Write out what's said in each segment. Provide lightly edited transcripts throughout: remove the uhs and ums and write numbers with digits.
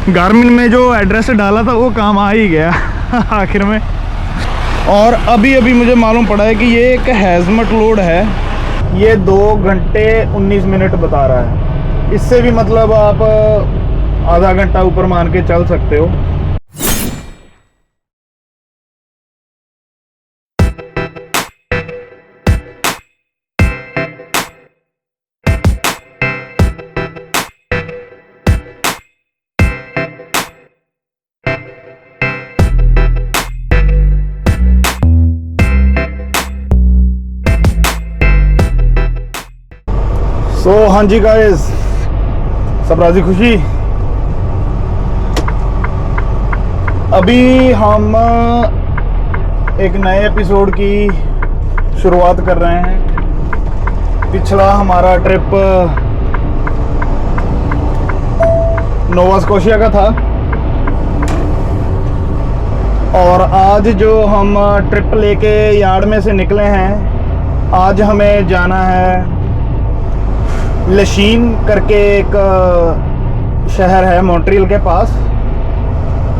Garmin में जो address डाला था वो काम आ ही गया आखिर में। और अभी अभी मुझे मालूम पड़ा है कि ये एक हैजमट लोड है। ये 2 घंटे 19 मिनट बता रहा है। इससे भी मतलब आप आधा घंटा ऊपर मान के चल सकते हो। हाँ जी गाइस, सब राजी खुशी। अभी हम एक नए एपिसोड की शुरुआत कर रहे हैं। पिछला हमारा ट्रिप नोवा स्कोशिया का था और आज जो हम ट्रिप लेके यार्ड में से निकले हैं, आज हमें जाना है लशीन करके, एक शहर है मॉन्ट्रियल के पास।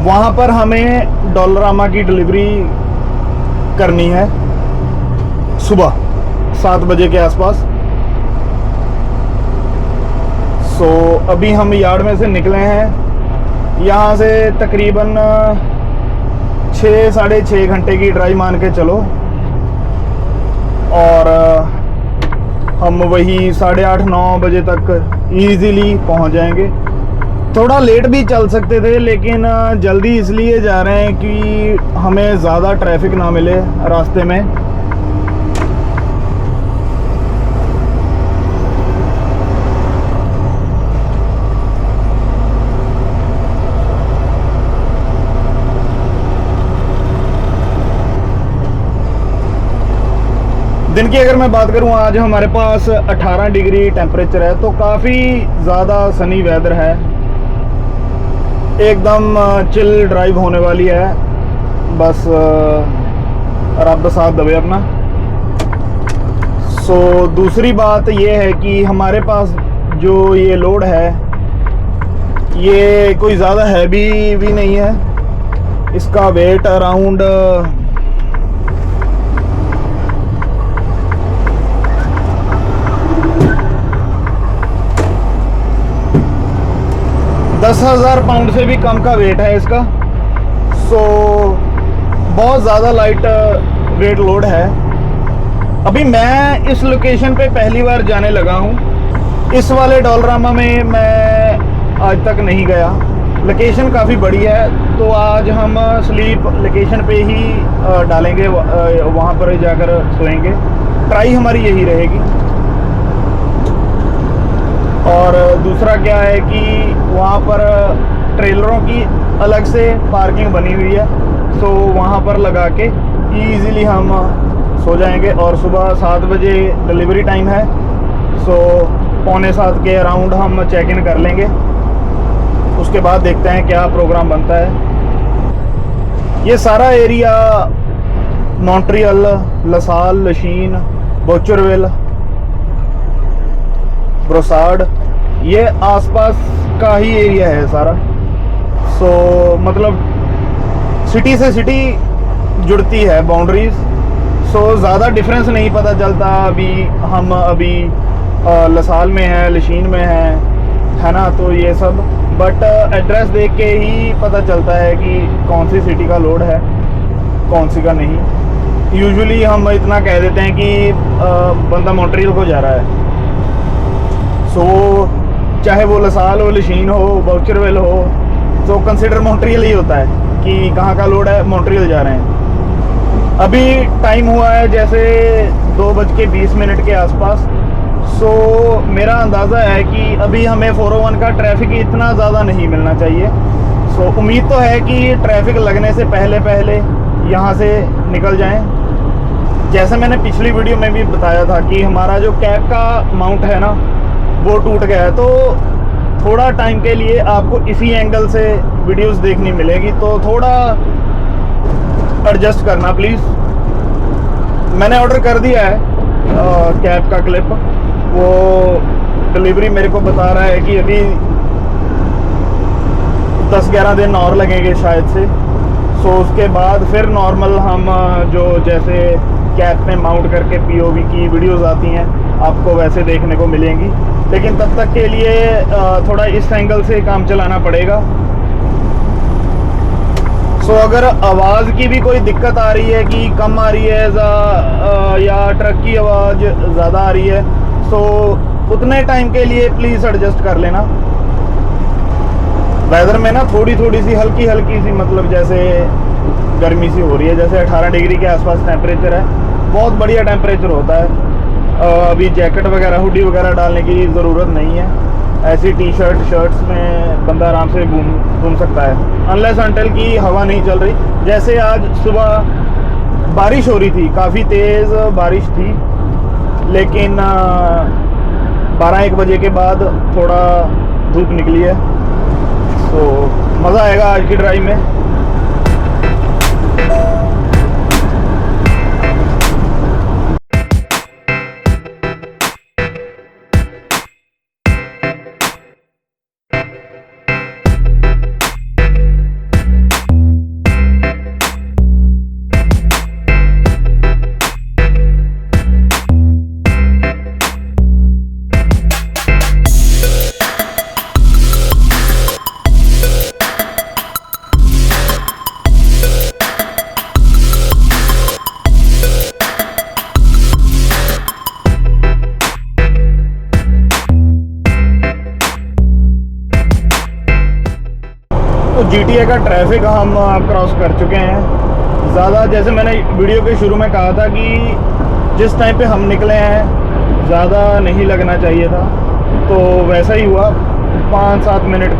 वहाँ पर हमें डॉलरामा की डिलीवरी करनी है सुबह 7 बजे के आसपास। सो अभी हम यार्ड में से निकले हैं। यहाँ से तकरीबन 6 साढ़े 6 घंटे की ड्राइव मान के चलो और हम वही 8:30-9 बजे तक इजीली पहुंच जाएंगे। थोड़ा लेट भी चल सकते थे लेकिन जल्दी इसलिए जा रहे हैं कि हमें ज़्यादा ट्रैफिक ना मिले रास्ते में। दिन की अगर मैं बात करूं, आज हमारे पास 18 डिग्री टेम्परेचर है, तो काफ़ी ज़्यादा सनी वेदर है। एकदम चिल ड्राइव होने वाली है। बस रब साथ दबे अपना। सो दूसरी बात ये है कि हमारे पास जो ये लोड है ये कोई ज़्यादा हैवी भी नहीं है। इसका वेट अराउंड 10,000 पाउंड से भी कम का वेट है इसका। सो बहुत ज़्यादा लाइट वेट लोड है। अभी मैं इस लोकेशन पे पहली बार जाने लगा हूँ। इस वाले डॉलरामा में मैं आज तक नहीं गया। लोकेशन काफ़ी बड़ी है, तो आज हम स्लीप लोकेशन पे ही डालेंगे, वहाँ पर जाकर सोएंगे। ट्राई हमारी यही रहेगी। और दूसरा क्या है कि वहाँ पर ट्रेलरों की अलग से पार्किंग बनी हुई है, तो वहाँ पर लगा के ईज़िली हम सो जाएंगे। और सुबह 7 बजे डिलीवरी टाइम है, सो 6:45 के अराउंड हम चेक इन कर लेंगे। उसके बाद देखते हैं क्या प्रोग्राम बनता है। ये सारा एरिया मॉन्ट्रियल, लसाल, लशीन, बोचरविल, ब्रोसार्ड, ये आसपास का ही एरिया है सारा। सो मतलब सिटी से सिटी जुड़ती है बाउंड्रीज। सो ज़्यादा डिफरेंस नहीं पता चलता। हम अभी लसाल में हैं, लशीन में है ना, तो ये सब बट एड्रेस देख के ही पता चलता है कि कौन सी सिटी का लोड है, कौन सी का नहीं। यूजुअली हम इतना कह देते हैं कि बंदा मॉन्ट्रियल को जा रहा है। सो चाहे वो लसाल हो, लशीन हो, बोचरविल हो, तो कंसिडर मॉन्ट्रियल ही होता है कि कहाँ का लोड है, मॉन्ट्रियल जा रहे हैं। अभी टाइम हुआ है जैसे 2:20 के आसपास। सो मेरा अंदाज़ा है कि अभी हमें 401 का ट्रैफिक इतना ज़्यादा नहीं मिलना चाहिए। सो उम्मीद तो है कि ट्रैफिक लगने से पहले पहले यहाँ से निकल जाएं। जैसे मैंने पिछली वीडियो में भी बताया था कि हमारा जो कैब का माउंट है ना, वो टूट गया है, तो थोड़ा टाइम के लिए आपको इसी एंगल से वीडियोस देखनी मिलेगी, तो थोड़ा एडजस्ट करना प्लीज़। मैंने ऑर्डर कर दिया है कैब का क्लिप। वो डिलीवरी मेरे को बता रहा है कि अभी 10-11 दिन और लगेंगे शायद से। सो उसके बाद फिर नॉर्मल हम जो जैसे कैप में माउंट करके पीओवी की वीडियोस आती हैं आपको वैसे देखने को मिलेंगी, लेकिन तब तक के लिए थोड़ा इस एंगल से काम चलाना पड़ेगा। सो अगर आवाज़ की भी कोई दिक्कत आ रही है कि कम आ रही है या ट्रक की आवाज़ ज़्यादा आ रही है, सो उतने टाइम के लिए प्लीज़ एडजस्ट कर लेना। वेदर में ना थोड़ी सी हल्की सी मतलब जैसे गर्मी सी हो रही है, जैसे 18 डिग्री के आसपास टेम्परेचर है, बहुत बढ़िया टेम्परेचर होता है। अभी जैकेट वगैरह हुडी वगैरह डालने की ज़रूरत नहीं है, ऐसी टी शर्ट शर्ट्स में बंदा आराम से घूम सकता है, अनलेस अनटिल की हवा नहीं चल रही। जैसे आज सुबह बारिश हो रही थी, काफ़ी तेज़ बारिश थी, लेकिन 12-1 बजे के बाद थोड़ा धूप निकली है। तो मज़ा आएगा आज की ड्राइव में। GTA का ट्रैफिक हम क्रॉस कर चुके हैं। ज़्यादा जैसे मैंने वीडियो के शुरू में कहा था कि जिस टाइम पे हम निकले हैं ज़्यादा नहीं लगना चाहिए था, तो वैसा ही हुआ। 5-7 मिनट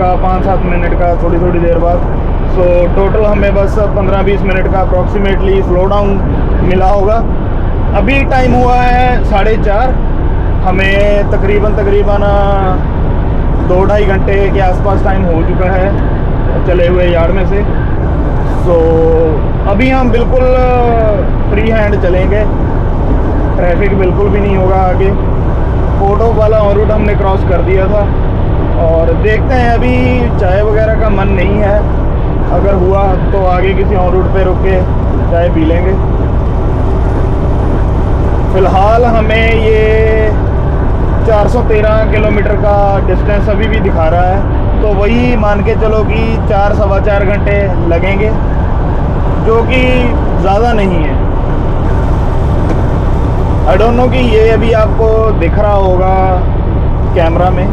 का थोड़ी देर बाद। सो टोटल हमें बस 15-20 मिनट का अप्रॉक्सीमेटली स्लो डाउन मिला होगा। अभी टाइम हुआ है 4:30। हमें तकरीबन 2-2.5 घंटे के आसपास टाइम हो चुका है चले हुए यार्ड में से। सो अभी हम बिल्कुल फ्री हैंड चलेंगे, ट्रैफिक बिल्कुल भी नहीं होगा आगे। कोर्ट ऑफ वाला ऑन रूट हमने क्रॉस कर दिया था और देखते हैं, अभी चाय वगैरह का मन नहीं है, अगर हुआ तो आगे किसी ऑन रूट पे रुक के चाय पी लेंगे। फ़िलहाल हमें ये 413 किलोमीटर का डिस्टेंस अभी भी दिखा रहा है, तो वही मान के चलो कि 4-4.25 घंटे लगेंगे, जो कि ज़्यादा नहीं है। आई डोंट नो कि ये अभी आपको दिख रहा होगा कैमरा में,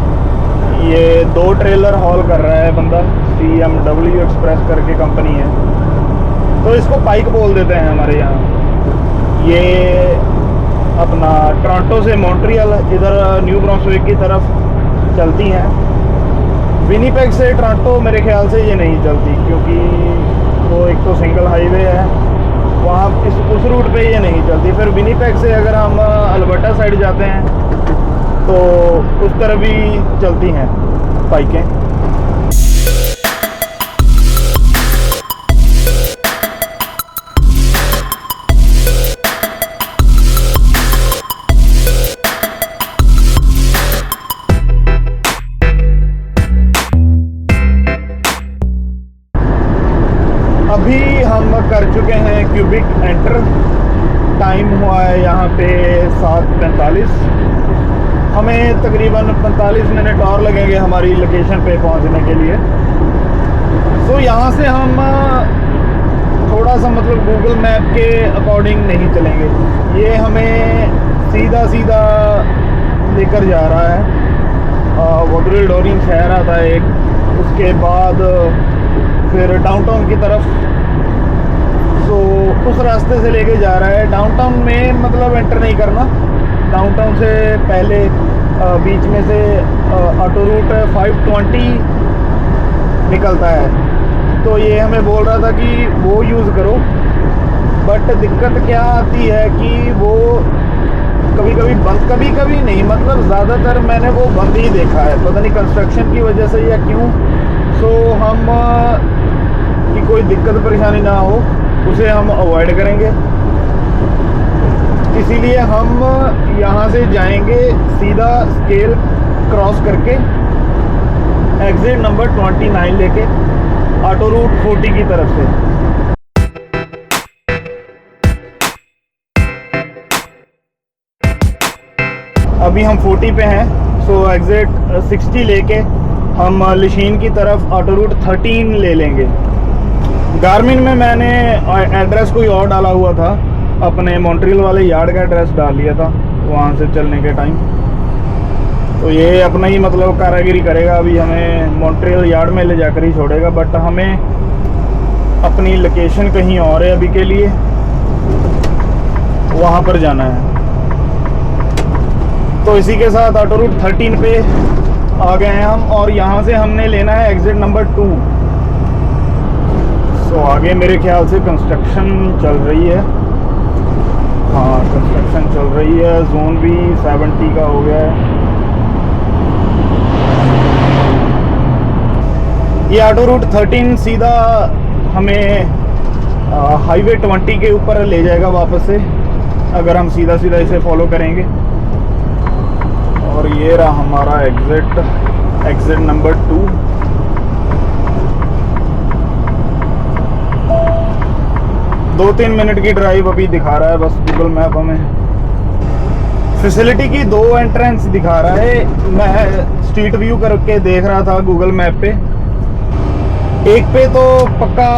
ये 2 ट्रेलर हॉल कर रहा है बंदा, CMW एक्सप्रेस करके कंपनी है, तो इसको पाइक बोल देते हैं हमारे यहाँ। ये अपना टोरंटो से मॉन्ट्रियल इधर न्यू ब्रांसविक की तरफ चलती हैं। विनीपेग से टोरंटो मेरे ख्याल से ये नहीं चलती, क्योंकि वो एक तो सिंगल हाईवे है वहाँ, उस रूट पे ये नहीं चलती। फिर विनीपेग से अगर हम अल्बर्टा साइड जाते हैं तो उस तरफ भी चलती हैं बाइकें। अभी हम कर चुके हैं क्यूबिक एंटर। टाइम हुआ है यहाँ पे 7:45। हमें तकरीबन 45 मिनट और लगेंगे हमारी लोकेशन पे पहुँचने के लिए। तो यहाँ से हम थोड़ा सा मतलब गूगल मैप के अकॉर्डिंग नहीं चलेंगे, ये हमें सीधा लेकर जा रहा है। वगरिल डोरिंग शहर आता है एक, उसके बाद फिर डाउनटाउन की तरफ। सो उस रास्ते से लेके जा रहा है। डाउनटाउन में मतलब एंटर नहीं करना, डाउनटाउन से पहले बीच में से ऑटो रूट 520 निकलता है, तो ये हमें बोल रहा था कि वो यूज़ करो। बट दिक्कत क्या आती है कि वो कभी बंद, कभी नहीं, मतलब ज़्यादातर मैंने वो बंद ही देखा है, पता नहीं कंस्ट्रक्शन की वजह से या क्यों। सो हम कि कोई दिक्कत परेशानी ना हो उसे हम अवॉइड करेंगे, इसीलिए हम यहाँ से जाएंगे सीधा स्केल क्रॉस करके एग्ज़िट नंबर 29 लेके। ऑटो रूट 40 की तरफ से। अभी हम 40 पे हैं, सो एग्जिट 60 लेके हम लिशीन की तरफ ऑटो रूट 13 ले लेंगे। गारमिन में मैंने एड्रेस कोई और डाला हुआ था, अपने मॉन्ट्रियल वाले यार्ड का एड्रेस डाल लिया था वहाँ से चलने के टाइम। तो ये अपना ही मतलब कारागिरी करेगा, अभी हमें मॉन्ट्रियल यार्ड में ले जाकर ही छोड़ेगा, बट हमें अपनी लोकेशन कहीं और है अभी के लिए, वहाँ पर जाना है। तो इसी के साथ ऑटो रूट 13 पे आ गए हैं हम, और यहाँ से हमने लेना है एग्जिट नंबर 2। सो आगे मेरे ख्याल से कंस्ट्रक्शन चल रही है। हाँ, कंस्ट्रक्शन चल रही है। जोन भी 70 का हो गया है। ये ऑटो रूट 13 सीधा हमें हाईवे 20 के ऊपर ले जाएगा वापस से, अगर हम सीधा सीधा इसे फॉलो करेंगे। और ये रहा हमारा एग्जिट नंबर 2। दो 3 मिनट की ड्राइव अभी दिखा रहा है बस गूगल मैप हमें। फैसिलिटी की 2 एंट्रेंस दिखा रहा है। मैं स्ट्रीट व्यू करके देख रहा था गूगल मैप पे। एक पे तो पक्का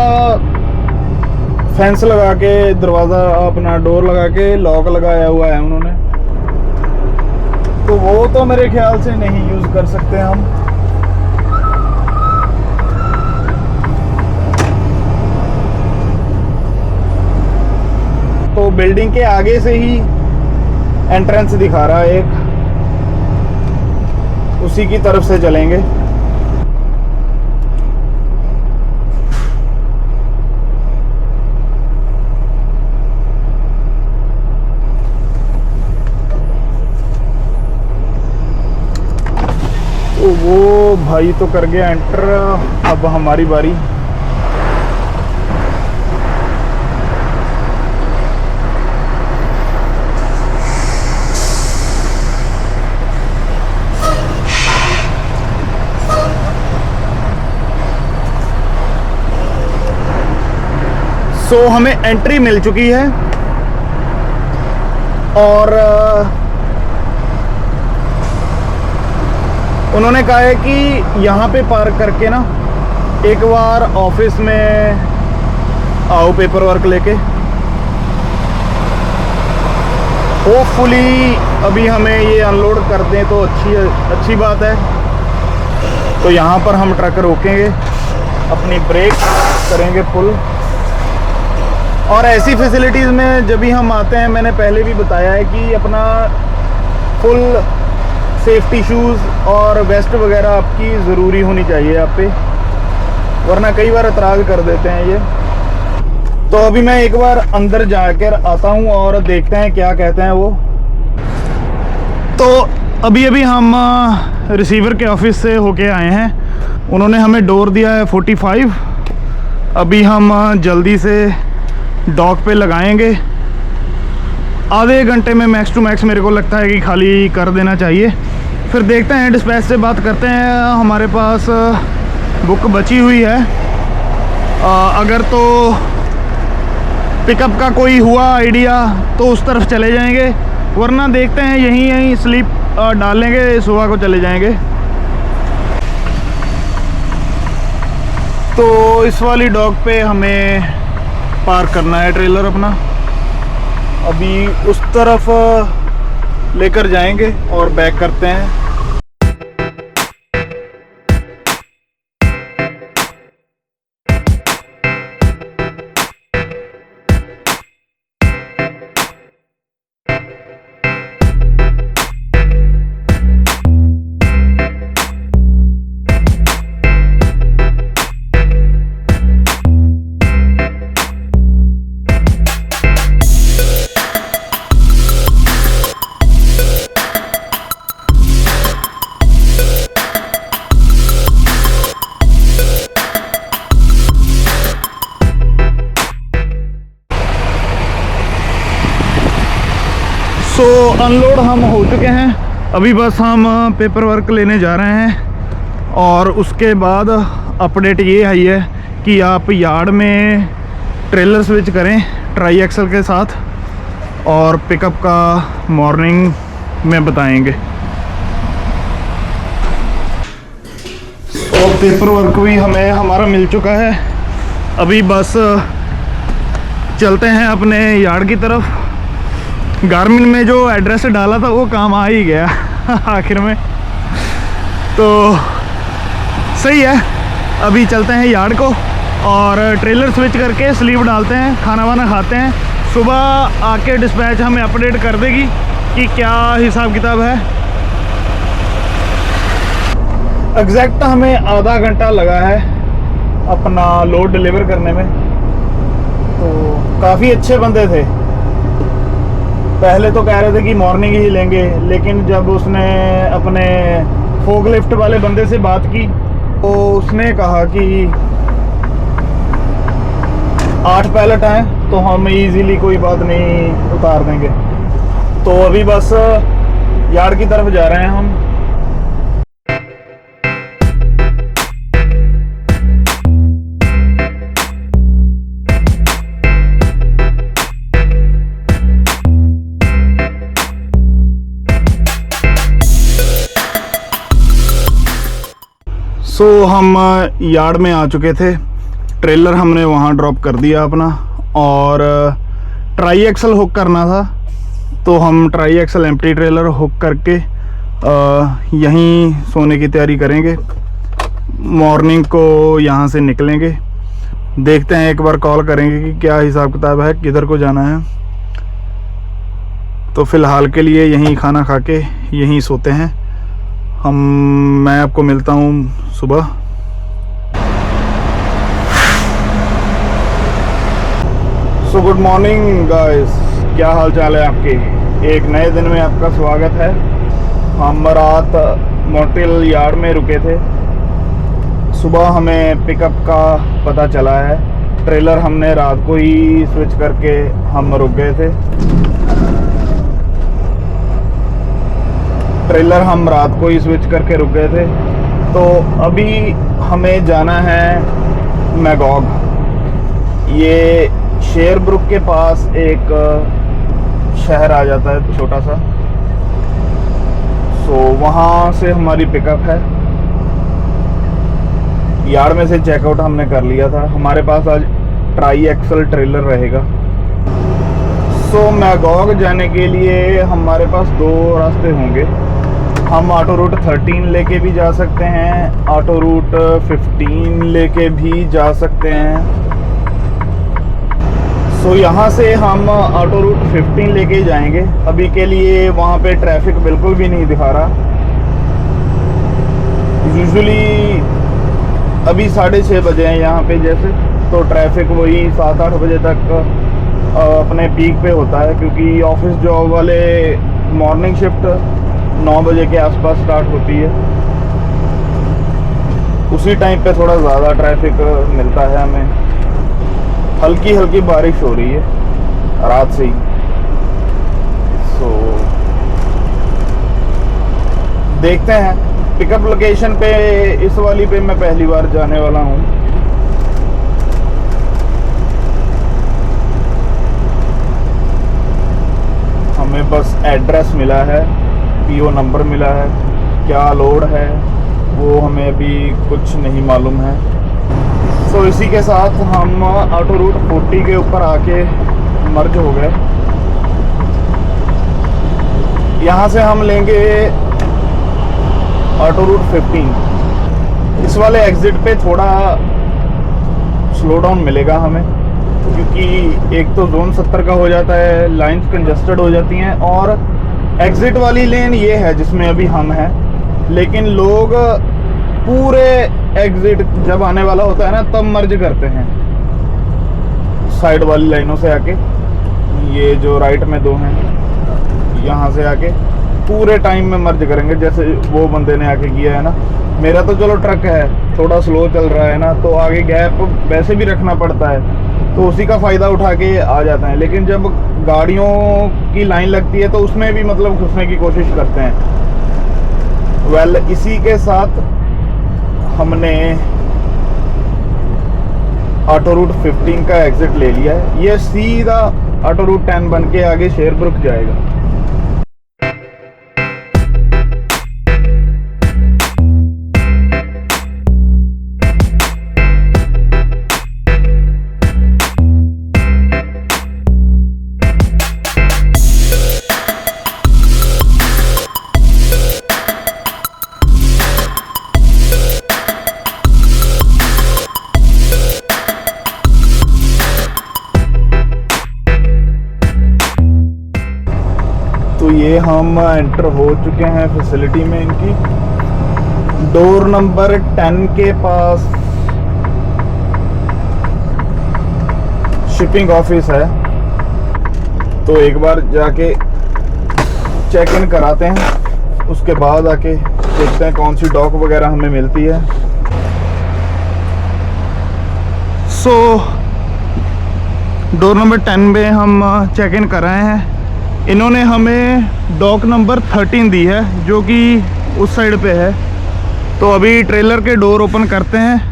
फेंस लगा के, दरवाज़ा अपना डोर लगा के लॉक लगाया हुआ है उन्होंने, तो वो तो मेरे ख्याल से नहीं यूज़ कर सकते हम। तो बिल्डिंग के आगे से ही एंट्रेंस दिखा रहा है एक, उसी की तरफ से चलेंगे। तो वो भाई तो कर गया एंटर, अब हमारी बारी। सो हमें एंट्री मिल चुकी है, और उन्होंने कहा है कि यहाँ पे पार्क करके ना एक बार ऑफिस में आओ पेपर वर्क लेके। होपफुली अभी हमें ये अनलोड कर दें तो अच्छी बात है। तो यहाँ पर हम ट्रक रोकेंगे, अपनी ब्रेक करेंगे फुल। और ऐसी फैसिलिटीज़ में जब भी हम आते हैं, मैंने पहले भी बताया है कि अपना फुल सेफ्टी शूज़ और वेस्ट वगैरह आपकी ज़रूरी होनी चाहिए आप पे, वरना कई बार एतराज़ कर देते हैं ये। तो अभी मैं एक बार अंदर जाकर आता हूँ और देखते हैं क्या कहते हैं वो। तो अभी हम रिसीवर के ऑफिस से होके आए हैं। उन्होंने हमें डोर दिया है 45। अभी हम जल्दी से डॉक पे लगाएंगे। आधे घंटे में मैक्स टू मैक्स मेरे को लगता है कि खाली कर देना चाहिए। फिर देखते हैं, डिस्पैच से बात करते हैं। हमारे पास बुक बची हुई है, अगर तो पिकअप का कोई हुआ आइडिया तो उस तरफ चले जाएंगे, वरना देखते हैं यहीं स्लीप डाल लेंगे, सुबह को चले जाएंगे। तो इस वाली डॉक पे हमें पार्क करना है ट्रेलर अपना। अभी उस तरफ लेकर जाएंगे और बैक करते हैं। तो अनलोड हम हो चुके हैं। अभी बस हम पेपर वर्क लेने जा रहे हैं, और उसके बाद अपडेट ये आई है कि आप यार्ड में ट्रेलर स्विच करें ट्राई एक्सल के साथ, और पिकअप का मॉर्निंग में बताएंगे। और पेपर वर्क भी हमारा मिल चुका है। अभी बस चलते हैं अपने यार्ड की तरफ। गारमिन में जो एड्रेस डाला था वो काम आ ही गया आखिर में, तो सही है। अभी चलते हैं यार्ड को और ट्रेलर स्विच करके स्लीव डालते हैं, खाना वाना खाते हैं। सुबह आके डिस्पैच हमें अपडेट कर देगी कि क्या हिसाब किताब है। एग्जैक्ट हमें आधा घंटा लगा है अपना लोड डिलीवर करने में। तो काफ़ी अच्छे बंदे थे। पहले तो कह रहे थे कि मॉर्निंग ही लेंगे, लेकिन जब उसने अपने फोकलिफ्ट वाले बंदे से बात की तो उसने कहा कि 8 पैलेट हैं तो हम इजीली, कोई बात नहीं, उतार देंगे। तो अभी बस यार्ड की तरफ जा रहे हैं हम। तो हम यार्ड में आ चुके थे। ट्रेलर हमने वहाँ ड्रॉप कर दिया अपना, और ट्राई एक्सल हुक करना था तो हम try axle empty trailer hook करके यहीं सोने की तैयारी करेंगे। मॉर्निंग को यहाँ से निकलेंगे। देखते हैं, एक बार कॉल करेंगे कि क्या हिसाब किताब है, किधर को जाना है। तो फ़िलहाल के लिए यहीं खाना खा के यहीं सोते हैं मैं आपको मिलता हूँ सुबह। सो गुड मॉर्निंग गाइस, क्या हाल चाल है आपके। एक नए दिन में आपका स्वागत है। हम रात मॉन्ट्रियल यार्ड में रुके थे। सुबह हमें पिकअप का पता चला है। ट्रेलर हमने रात को ही स्विच करके हम रुक गए थे। ट्रेलर हम रात को ही स्विच करके रुक गए थे। तो अभी हमें जाना है मैगॉग। ये शेरब्रुक के पास एक शहर आ जाता है छोटा सा। सो वहाँ से हमारी पिकअप है। यार्ड में से चेकआउट हमने कर लिया था। हमारे पास आज ट्राई एक्सल ट्रेलर रहेगा। सो मैगॉग जाने के लिए हमारे पास 2 रास्ते होंगे। हम ऑटो रूट 13 लेके भी जा सकते हैं, ऑटो रूट 15 लेके भी जा सकते हैं। सो यहाँ से हम ऑटो रूट 15 लेके जाएंगे। अभी के लिए वहाँ पे ट्रैफिक बिल्कुल भी नहीं दिखा रहा। यूजुअली अभी 6:30 बजे हैं यहाँ पे जैसे, तो ट्रैफिक वही 7-8 बजे तक अपने पीक पे होता है, क्योंकि ऑफिस जॉब वाले मॉर्निंग शिफ्ट 9 बजे के आसपास स्टार्ट होती है। उसी टाइम पे थोड़ा ज़्यादा ट्रैफिक मिलता है हमें। हल्की हल्की बारिश हो रही है रात से ही। सो देखते हैं। पिकअप लोकेशन पे इस वाली पे मैं पहली बार जाने वाला हूँ। हमें बस एड्रेस मिला है, पीओ नंबर मिला है, क्या लोड है वो हमें अभी कुछ नहीं मालूम है। सो इसी के साथ हम ऑटो रूट 40 के ऊपर आके मर्ज हो गए। यहाँ से हम लेंगे ऑटो रूट 15। इस वाले एग्ज़िट पे थोड़ा स्लो डाउन मिलेगा हमें, क्योंकि एक तो जोन 70 का हो जाता है, लाइंस कंजस्टेड हो जाती हैं, और एग्ज़िट वाली लेन ये है जिसमें अभी हम हैं। लेकिन लोग पूरे एग्ज़िट जब आने वाला होता है ना, तब मर्ज करते हैं साइड वाली लाइनों से आके। ये जो राइट में 2 हैं, यहाँ से आके पूरे टाइम में मर्ज करेंगे, जैसे वो बंदे ने आके किया है ना। मेरा तो चलो ट्रक है, थोड़ा स्लो चल रहा है ना, तो आगे गैप वैसे भी रखना पड़ता है, तो उसी का फ़ायदा उठा के आ जाते हैं। लेकिन जब गाड़ियों की लाइन लगती है तो उसमें भी मतलब घुसने की कोशिश करते हैं। वेल, इसी के साथ हमने ऑटो रूट 15 का एग्जिट ले लिया है। ये सीधा ऑटो रूट 10 बन के आगे शेरब्रुक जाएगा। तो ये हम एंटर हो चुके हैं फैसिलिटी में इनकी। डोर नंबर 10 के पास शिपिंग ऑफिस है, तो एक बार जाके चेक इन कराते हैं, उसके बाद आके देखते हैं कौन सी डॉक वगैरह हमें मिलती है। सो डोर नंबर 10 में हम चेक इन कर रहे हैं। इन्होंने हमें डॉक नंबर 13 दी है, जो कि उस साइड पे है। तो अभी ट्रेलर के डोर ओपन करते हैं।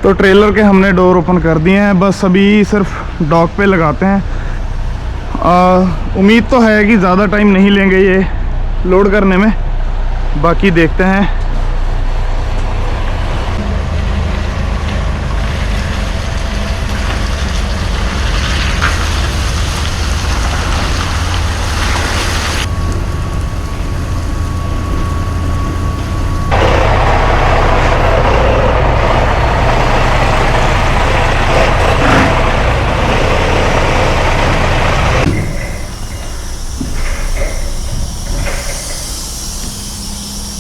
तो ट्रेलर के हमने डोर ओपन कर दिए हैं, बस अभी सिर्फ डॉक पे लगाते हैं। उम्मीद तो है कि ज़्यादा टाइम नहीं लेंगे ये लोड करने में, बाकी देखते हैं।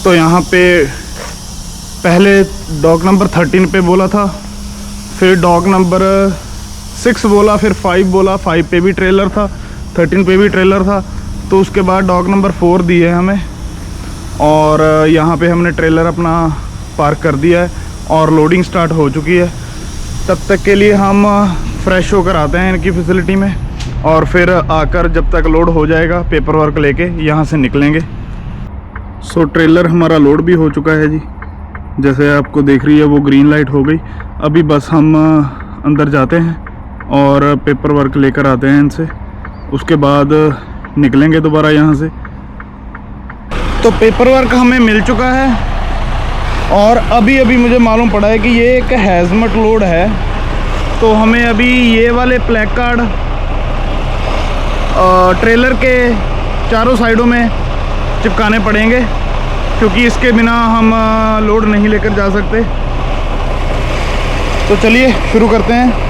तो यहाँ पे पहले डॉक नंबर 13 पे बोला था, फिर डॉक नंबर 6 बोला, फिर 5 बोला। 5 पे भी ट्रेलर था, 13 पे भी ट्रेलर था। तो उसके बाद डॉक नंबर 4 दी है हमें, और यहाँ पे हमने ट्रेलर अपना पार्क कर दिया है और लोडिंग स्टार्ट हो चुकी है। तब तक के लिए हम फ्रेश होकर आते हैं इनकी फैसिलिटी में, और फिर आकर जब तक लोड हो जाएगा पेपर वर्क लेके यहाँ से निकलेंगे। सो ट्रेलर हमारा लोड भी हो चुका है जी, जैसे आपको देख रही है वो ग्रीन लाइट हो गई। अभी बस हम अंदर जाते हैं और पेपर वर्क लेकर आते हैं इनसे, उसके बाद निकलेंगे दोबारा यहाँ से। तो पेपर वर्क हमें मिल चुका है, और अभी मुझे मालूम पड़ा है कि ये एक हैजमट लोड है। तो हमें अभी ये वाले प्लैक कार्ड ट्रेलर के चारों साइडों में चिपकाने पड़ेंगे, क्योंकि इसके बिना हम लोड नहीं लेकर जा सकते। तो चलिए शुरू करते हैं।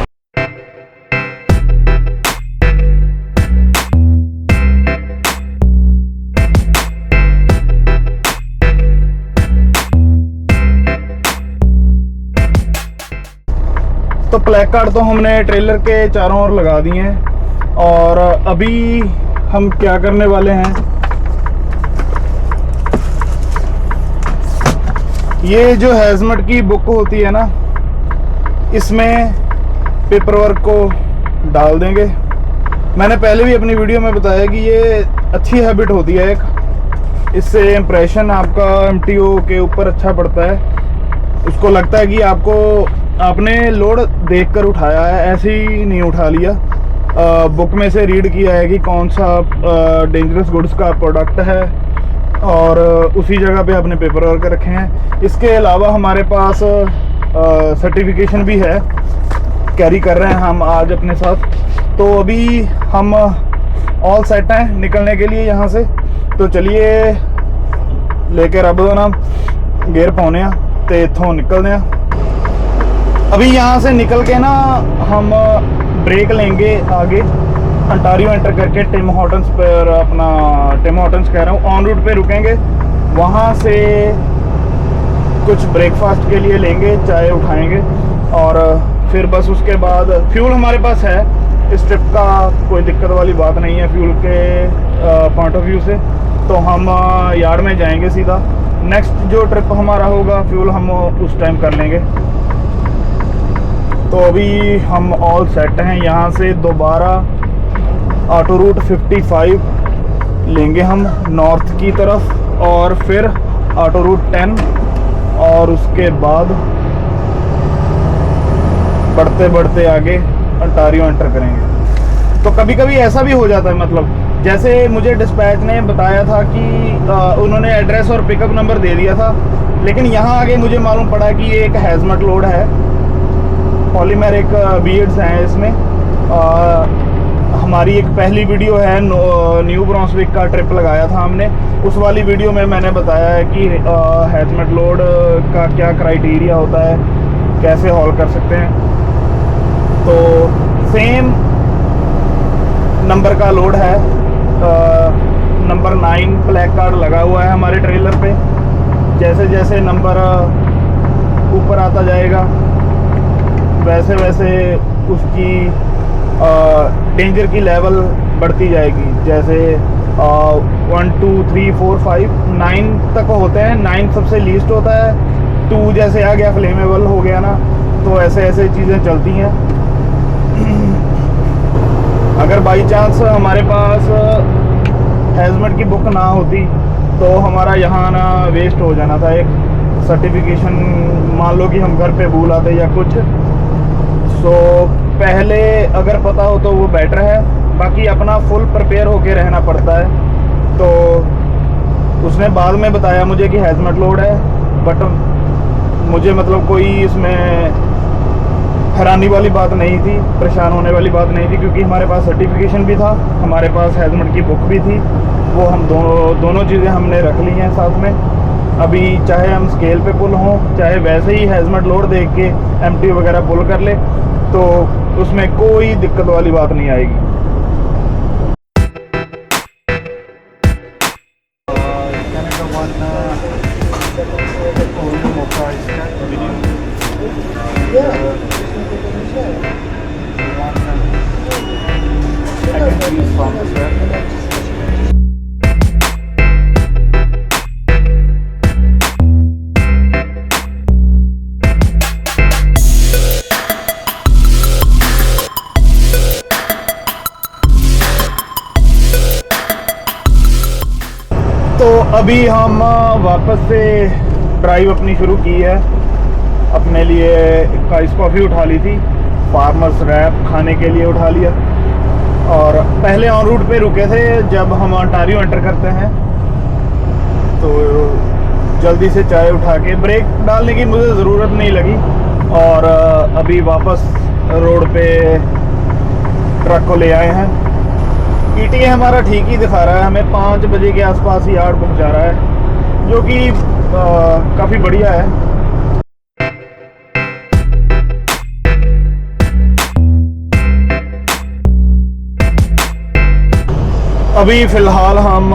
तो प्लैक कार्ड तो हमने ट्रेलर के चारों ओर लगा दिए हैं, और अभी हम क्या करने वाले हैं, ये जो हैजमट की बुक होती है ना, इसमें पेपर वर्क को डाल देंगे। मैंने पहले भी अपनी वीडियो में बताया कि ये अच्छी हैबिट होती है एक, इससे इम्प्रेशन आपका एमटीओ के ऊपर अच्छा पड़ता है। उसको लगता है कि आपने लोड देखकर उठाया है, ऐसे ही नहीं उठा लिया। बुक में से रीड किया है कि कौन सा डेंजरस गुड्स का प्रोडक्ट है, और उसी जगह पे अपने पेपर वर्क रखे हैं। इसके अलावा हमारे पास सर्टिफिकेशन भी है, कैरी कर रहे हैं हम आज अपने साथ। तो अभी हम ऑल सेट हैं निकलने के लिए यहाँ से। तो चलिए लेकर अब ना गेयर पाने ते इत्थों निकलते हैं। अभी यहाँ से निकल के ना हम ब्रेक लेंगे आगे, अंटारियो एंटर करके टिम हॉर्टन्स पर, अपना टिम हॉर्टन्स कह रहा हूँ, ऑन रूट पे रुकेंगे। वहाँ से कुछ ब्रेकफास्ट के लिए लेंगे, चाय उठाएंगे, और फिर बस उसके बाद फ्यूल हमारे पास है, इस ट्रिप का कोई दिक्कत वाली बात नहीं है फ्यूल के पॉइंट ऑफ व्यू से। तो हम यार्ड में जाएंगे सीधा। नेक्स्ट जो ट्रिप हमारा होगा फ्यूल हम उस टाइम कर लेंगे। तो अभी हम ऑल सेट हैं। यहाँ से दोबारा ऑटो रूट 55 लेंगे हम नॉर्थ की तरफ, और फिर ऑटो रूट 10, और उसके बाद बढ़ते बढ़ते आगे ओंटारियो एंटर करेंगे। तो कभी कभी ऐसा भी हो जाता है, मतलब जैसे मुझे डिस्पैच ने बताया था कि उन्होंने एड्रेस और पिकअप नंबर दे दिया था, लेकिन यहाँ आगे मुझे मालूम पड़ा कि ये एक हैजमट लोड है। पॉलीमेरिक बीड्स हैं इसमें। हमारी एक पहली वीडियो है, न्यू ब्रांसविक का ट्रिप लगाया था हमने, उस वाली वीडियो में मैंने बताया है कि हैजमट लोड का क्या क्राइटेरिया होता है, कैसे हॉल कर सकते हैं। तो सेम नंबर का लोड है, नंबर 9 ब्लैक कार्ड लगा हुआ है हमारे ट्रेलर पे। जैसे जैसे नंबर ऊपर आता जाएगा वैसे वैसे उसकी डेंजर की लेवल बढ़ती जाएगी। जैसे 1 2 3 4 5 9 तक होते हैं, 9 सबसे लीस्ट होता है, 2 जैसे आ गया फ्लेमेबल हो गया ना, तो ऐसे ऐसे चीज़ें चलती हैं। अगर बाई चांस हमारे पास हैजमट की बुक ना होती तो हमारा यहाँ ना वेस्ट हो जाना था एक सर्टिफिकेशन। मान लो कि हम घर पे भूल आते या कुछ, सो पहले अगर पता हो तो वो बेटर है। बाकी अपना फुल प्रिपेयर होके रहना पड़ता है। तो उसने बाद में बताया मुझे कि हैजमट लोड है, बट मुझे मतलब कोई इसमें हैरानी वाली बात नहीं थी, परेशान होने वाली बात नहीं थी, क्योंकि हमारे पास सर्टिफिकेशन भी था, हमारे पास हैजमट की बुक भी थी। वो हम दोनों चीज़ें हमने रख ली हैं साथ में। अभी चाहे हम स्केल पे पुल हों, चाहे वैसे ही हैजमट लोड देख के एमटी वगैरह पुल कर ले, तो उसमें कोई दिक्कत वाली बात नहीं आएगी। तो अभी हम वापस से ड्राइव अपनी शुरू की है। अपने लिए एक आइस कॉफ़ी उठा ली थी, फार्मर्स रैप खाने के लिए उठा लिया, और पहले ऑन रूट पे रुके थे जब हम ओंटारियो एंटर करते हैं। तो जल्दी से चाय उठा के, ब्रेक डालने की मुझे ज़रूरत नहीं लगी, और अभी वापस रोड पे ट्रक को ले आए हैं। ETA हमारा ठीक ही दिखा रहा है, हमें 5 बजे के आसपास ही यार्ड पहुंचा रहा है, जो कि काफ़ी बढ़िया है। अभी फ़िलहाल हम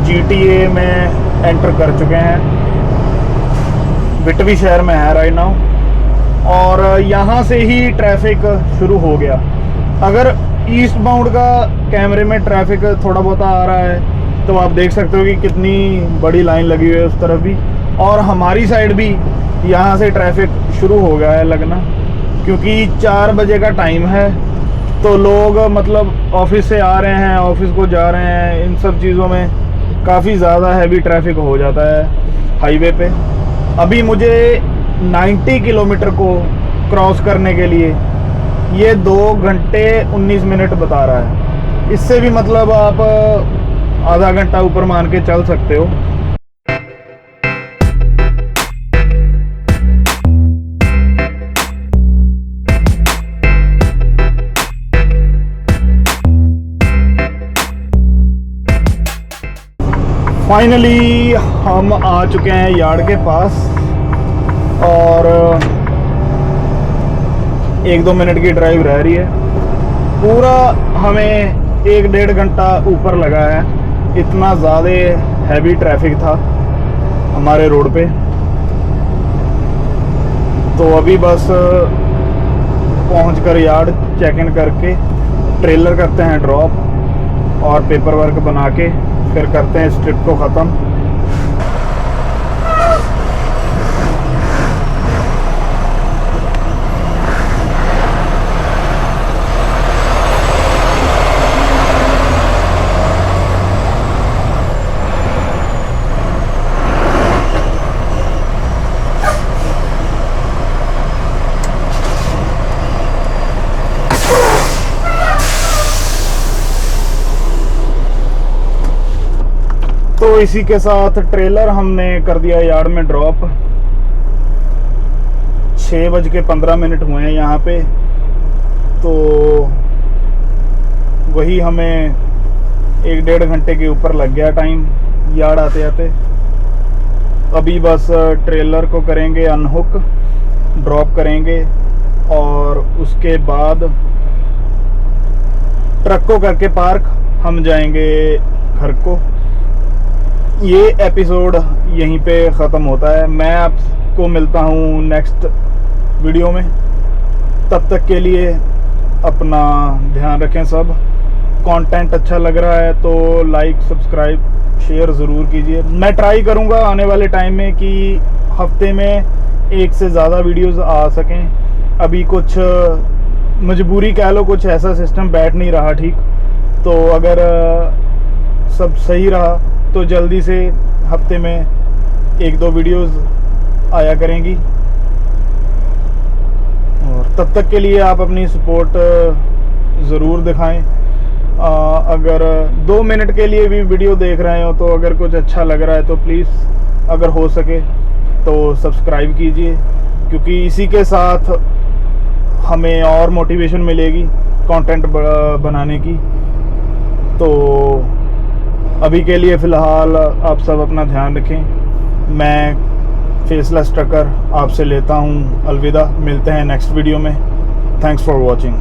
GTA में एंटर कर चुके हैं, विटबी शहर में है राइट नाउ, और यहाँ से ही ट्रैफिक शुरू हो गया। अगर ईस्ट बाउंड का कैमरे में ट्रैफिक थोड़ा बहुत आ रहा है तो आप देख सकते हो कि कितनी बड़ी लाइन लगी हुई है उस तरफ भी, और हमारी साइड भी यहाँ से ट्रैफिक शुरू हो गया है लगना, क्योंकि 4 बजे का टाइम है। तो लोग मतलब ऑफिस से आ रहे हैं, ऑफिस को जा रहे हैं, इन सब चीज़ों में काफ़ी ज़्यादा हैवी ट्रैफिक हो जाता है हाईवे पे। अभी मुझे 90 किलोमीटर को क्रॉस करने के लिए ये 2 घंटे 19 मिनट बता रहा है। इससे भी मतलब आप आधा घंटा ऊपर मान के चल सकते हो। फाइनली हम आ चुके हैं यार्ड के पास, और 1-2 मिनट की ड्राइव रह रही है। पूरा हमें 1-1.5 घंटा ऊपर लगा है, इतना ज़्यादा हैवी ट्रैफिक था हमारे रोड पे। तो अभी बस पहुंचकर यार्ड चेक इन करके ट्रेलर करते हैं ड्रॉप और पेपर वर्क बना के फिर करते हैं इस ट्रिप को ख़त्म। तो इसी के साथ ट्रेलर हमने कर दिया यार्ड में ड्रॉप। 6:15 हुए हैं यहाँ पे, तो वही हमें 1-1.5 घंटे के ऊपर लग गया टाइम यार्ड आते आते। अभी बस ट्रेलर को करेंगे अनहुक, ड्रॉप करेंगे और उसके बाद ट्रक को करके पार्क हम जाएंगे घर को। ये एपिसोड यहीं पे ख़त्म होता है। मैं आपको मिलता हूँ नेक्स्ट वीडियो में। तब तक के लिए अपना ध्यान रखें सब। कंटेंट अच्छा लग रहा है तो लाइक, सब्सक्राइब, शेयर ज़रूर कीजिए। मैं ट्राई करूँगा आने वाले टाइम में कि हफ्ते में 1 से ज़्यादा वीडियोस आ सकें। अभी कुछ मजबूरी कह लो, कुछ ऐसा सिस्टम बैठ नहीं रहा ठीक। तो अगर सब सही रहा तो जल्दी से हफ्ते में 1-2 वीडियोस आया करेंगी। और तब तक के लिए आप अपनी सपोर्ट ज़रूर दिखाएं। अगर 2 मिनट के लिए भी वीडियो देख रहे हो तो अगर कुछ अच्छा लग रहा है तो प्लीज़ अगर हो सके तो सब्सक्राइब कीजिए, क्योंकि इसी के साथ हमें और मोटिवेशन मिलेगी कंटेंट बनाने की। तो अभी के लिए फ़िलहाल आप सब अपना ध्यान रखें। मैं फेसलेस ट्रकर आपसे लेता हूँ अलविदा। मिलते हैं नेक्स्ट वीडियो में। Thanks for watching.